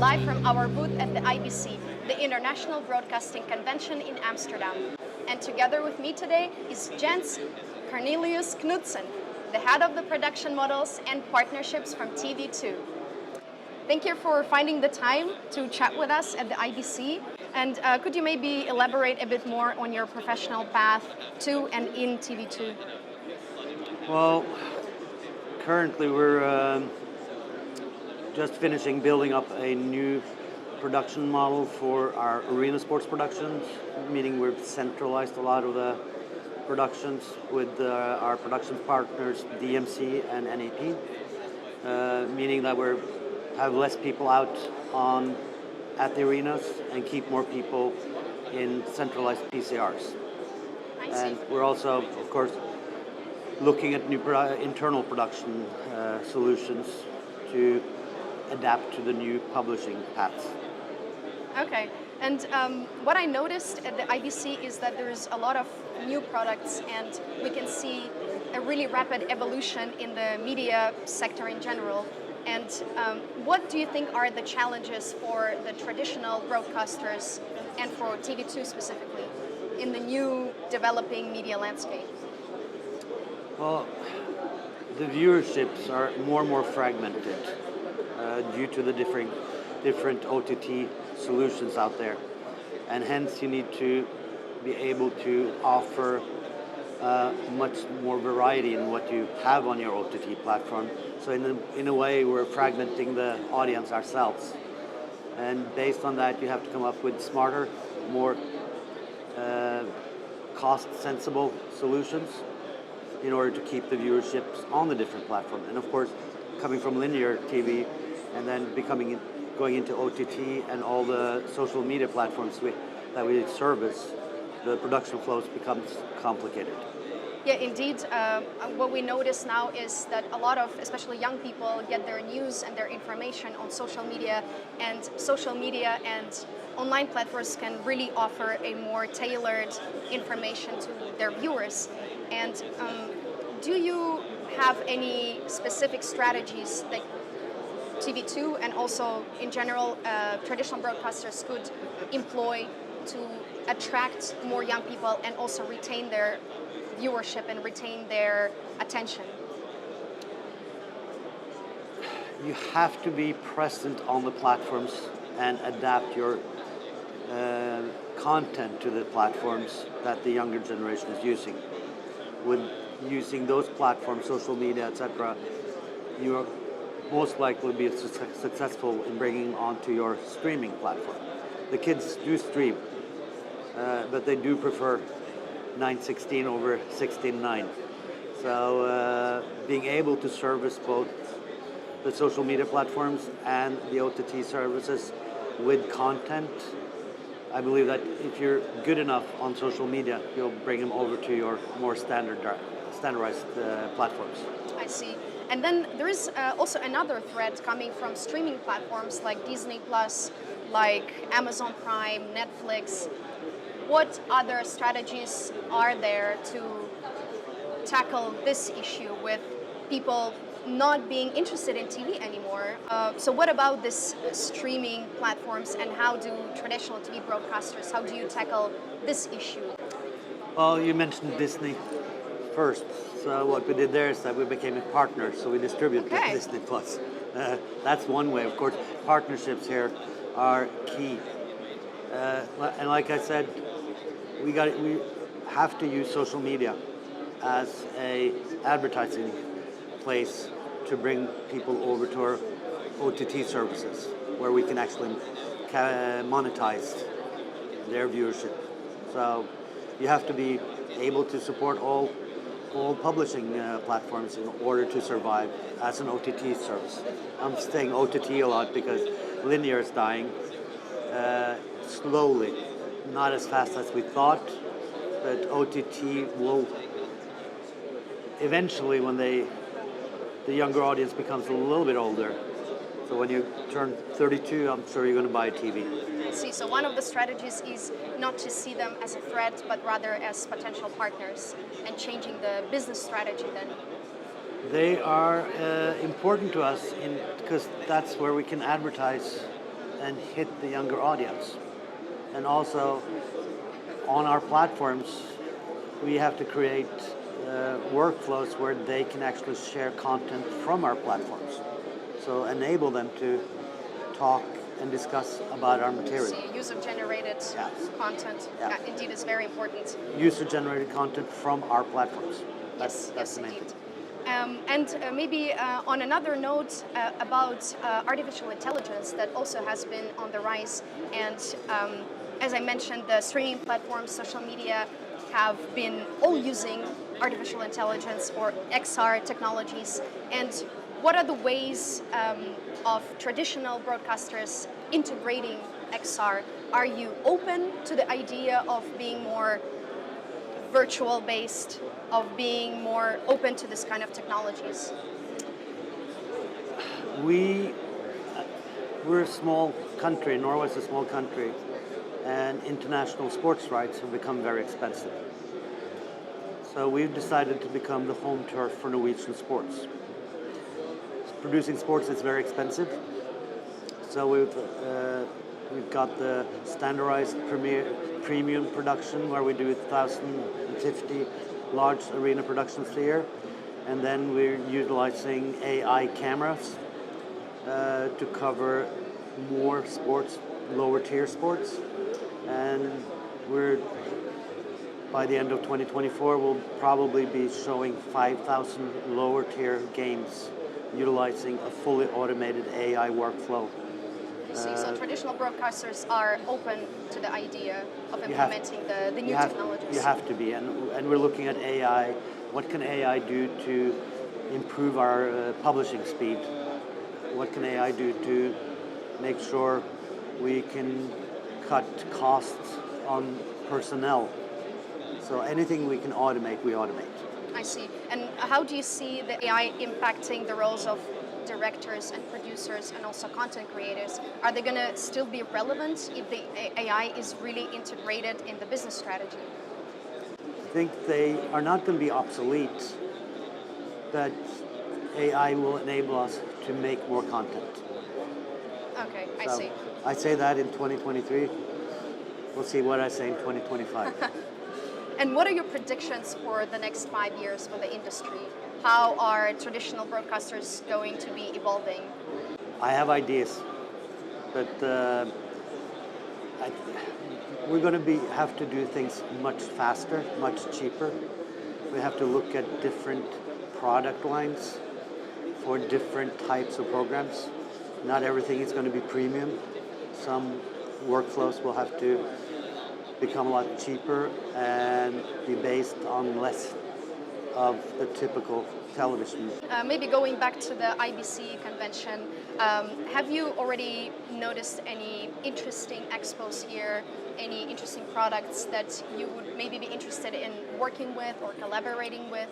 live from our booth at the IBC, the International Broadcasting Convention in Amsterdam. And together with me today is Jens Cornelius Knudsen, the head of the production models and partnerships from TV2. Thank you for finding the time to chat with us at the IBC. And could you maybe elaborate a bit more on your professional path to and in TV2? Well, currently we're just finishing building up a new production model for our arena sports productions, meaning we've centralized a lot of the productions with our production partners DMC and NAP, meaning that we have less people out at the arenas and keep more people in centralized PCRs. And we're also, of course, looking at new internal production solutions to adapt to the new publishing paths. Okay, and what I noticed at the IBC is that there's a lot of new products, and we can see a really rapid evolution in the media sector in general. And what do you think are the challenges for the traditional broadcasters and for TV2 specifically in the new developing media landscape? Well, the viewerships are more and more fragmented due to the different OTT solutions out there. And hence you need to be able to offer much more variety in what you have on your OTT platform. So in a way, we're fragmenting the audience ourselves. And based on that, you have to come up with smarter, more cost-sensible solutions in order to keep the viewerships on the different platforms. And of course, coming from linear TV and then going into OTT and all the social media platforms that we service, the production flows becomes complicated. Yeah, indeed. What we notice now is that a lot of, especially young people, get their news and their information on social media and online platforms can really offer a more tailored information to their viewers. And do you have any specific strategies that TV2 and also in general traditional broadcasters could employ to attract more young people and also retain their viewership and retain their attention? You have to be present on the platforms and adapt your content to the platforms that the younger generation is using. With using those platforms, social media, etc., you are most likely be successful in bringing onto your streaming platform. The kids do stream, but they do prefer 9:16 over 16:9. So being able to service both the social media platforms and the OTT services with content, I believe that if you're good enough on social media, you'll bring them over to your more standardized platforms. I see. And then there is also another threat coming from streaming platforms like Disney Plus, like Amazon Prime, Netflix. What other strategies are there to tackle this issue with people not being interested in TV anymore? So what about this streaming platforms, and how do traditional TV broadcasters, how do you tackle this issue? Well, you mentioned Disney first. So what we did there is that we became a partner, so we distribute Disney Plus. That's one way, of course. Partnerships here are key. And like I said, we have to use social media as a advertising place to bring people over to our OTT services, where we can actually monetize their viewership. So you have to be able to support all publishing platforms in order to survive as an OTT service. I'm saying OTT a lot because linear is dying slowly, not as fast as we thought, but OTT will eventually, when the younger audience becomes a little bit older. So when you turn 32, I'm sure you're going to buy a TV. I see. So one of the strategies is not to see them as a threat, but rather as potential partners, and changing the business strategy then. They are important to us because that's where we can advertise and hit the younger audience. And also, on our platforms, we have to create workflows where they can actually share content from our platforms. So enable them to talk and discuss about our material. See, user-generated content, indeed, is very important. User-generated content from our platforms. That's yes, the main indeed. thing. Maybe on another note about artificial intelligence that also has been on the rise. And as I mentioned, the streaming platforms, social media have been all using artificial intelligence or XR technologies. And what are the ways of traditional broadcasters integrating XR? Are you open to the idea of being more virtual based, of being more open to this kind of technologies? We're a small country, Norway's a small country, and international sports rights have become very expensive. So we've decided to become the home turf for Norwegian sports. Producing sports is very expensive, so we've got the standardized premium production where we do 1,050 large arena productions a year, and then we're utilizing AI cameras to cover more sports, lower tier sports, and by the end of 2024 we'll probably be showing 5,000 lower tier games utilizing a fully automated AI workflow. So traditional broadcasters are open to the idea of implementing the new technologies. You have to be, and we're looking at AI. What can AI do to improve our publishing speed? What can AI do to make sure we can cut costs on personnel? So anything we can automate, we automate. I see. And how do you see the AI impacting the roles of directors and producers and also content creators? Are they going to still be relevant if the AI is really integrated in the business strategy? I think they are not going to be obsolete, but AI will enable us to make more content. Okay, I see. I say that in 2023. We'll see what I say in 2025. And what are your predictions for the next 5 years for the industry? How are traditional broadcasters going to be evolving? I have ideas, but we're going to have to do things much faster, much cheaper. We have to look at different product lines for different types of programs. Not everything is going to be premium. Some workflows will have to become a lot cheaper and be based on less of the typical television. Maybe going back to the IBC convention, have you already noticed any interesting expos here, any interesting products that you would maybe be interested in working with or collaborating with?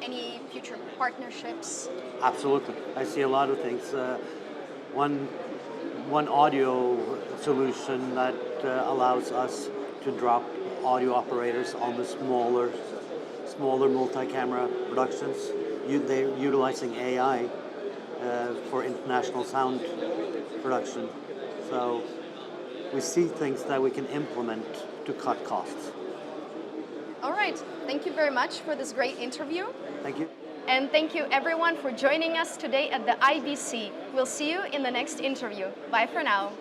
Any future partnerships? Absolutely. I see a lot of things. One audio solution that allows us to drop audio operators on the smaller multi-camera productions. They're utilizing AI for international sound production. So we see things that we can implement to cut costs. All right. Thank you very much for this great interview. Thank you. And thank you everyone for joining us today at the IBC. We'll see you in the next interview. Bye for now.